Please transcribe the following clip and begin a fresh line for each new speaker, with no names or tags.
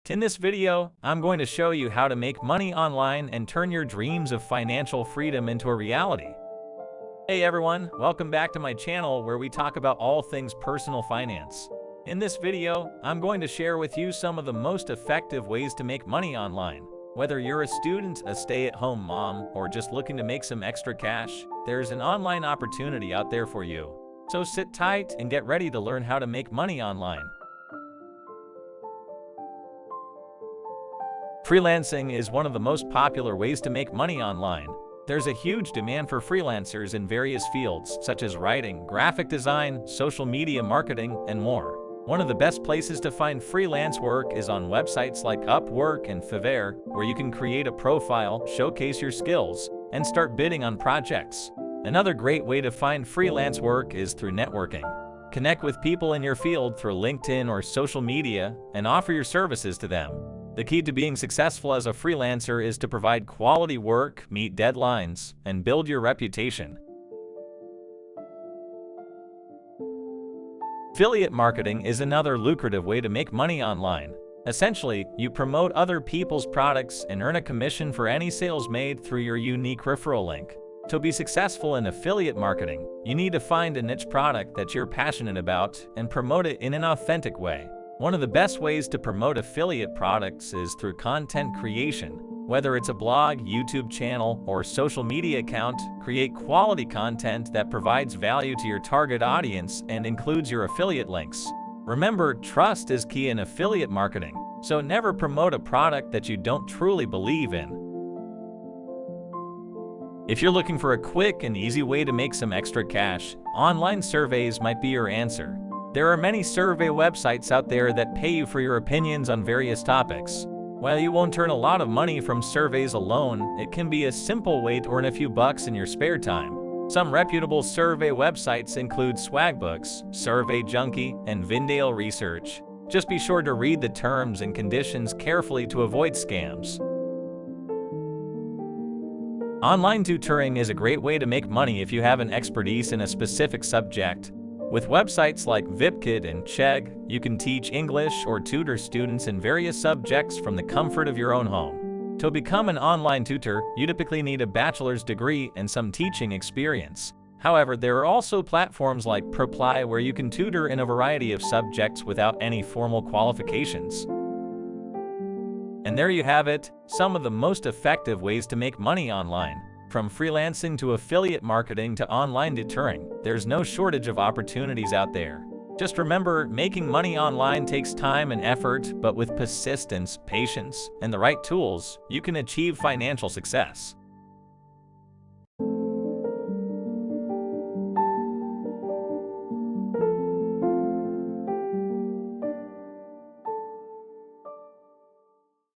In this video, I'm going to show you how to make money online and turn your dreams of financial freedom into a reality. Hey everyone, welcome back to my channel where we talk about all things personal finance. In this video, I'm going to share with you some of the most effective ways to make money online. Whether you're a student, a stay-at-home mom, or just looking to make some extra cash, there's an online opportunity out there for you. So sit tight and get ready to learn how to make money online. Freelancing is one of the most popular ways to make money online. There's a huge demand for freelancers in various fields, such as writing, graphic design, social media marketing, and more. One of the best places to find freelance work is on websites like Upwork and Fiverr, where you can create a profile, showcase your skills, and start bidding on projects. Another great way to find freelance work is through networking. Connect with people in your field through LinkedIn or social media and offer your services to them. The key to being successful as a freelancer is to provide quality work, meet deadlines, and build your reputation. Affiliate marketing is another lucrative way to make money online. Essentially, you promote other people's products and earn a commission for any sales made through your unique referral link. To be successful in affiliate marketing, you need to find a niche product that you're passionate about and promote it in an authentic way. One of the best ways to promote affiliate products is through content creation. Whether it's a blog, YouTube channel, or social media account, create quality content that provides value to your target audience and includes your affiliate links. Remember, trust is key in affiliate marketing, so never promote a product that you don't truly believe in. If you're looking for a quick and easy way to make some extra cash, online surveys might be your answer. There are many survey websites out there that pay you for your opinions on various topics. While you won't earn a lot of money from surveys alone, it can be a simple way to earn a few bucks in your spare time. Some reputable survey websites include Swagbooks, Survey Junkie, and Vindale Research. Just be sure to read the terms and conditions carefully to avoid scams. Online tutoring is a great way to make money if you have an expertise in a specific subject. With websites like VipKid and Chegg, you can teach English or tutor students in various subjects from the comfort of your own home. To become an online tutor, you typically need a bachelor's degree and some teaching experience. However, there are also platforms like Preply where you can tutor in a variety of subjects without any formal qualifications. And there you have it, some of the most effective ways to make money online. From freelancing to affiliate marketing to online tutoring, there's no shortage of opportunities out there. Just remember, making money online takes time and effort, but with persistence, patience, and the right tools, you can achieve financial success.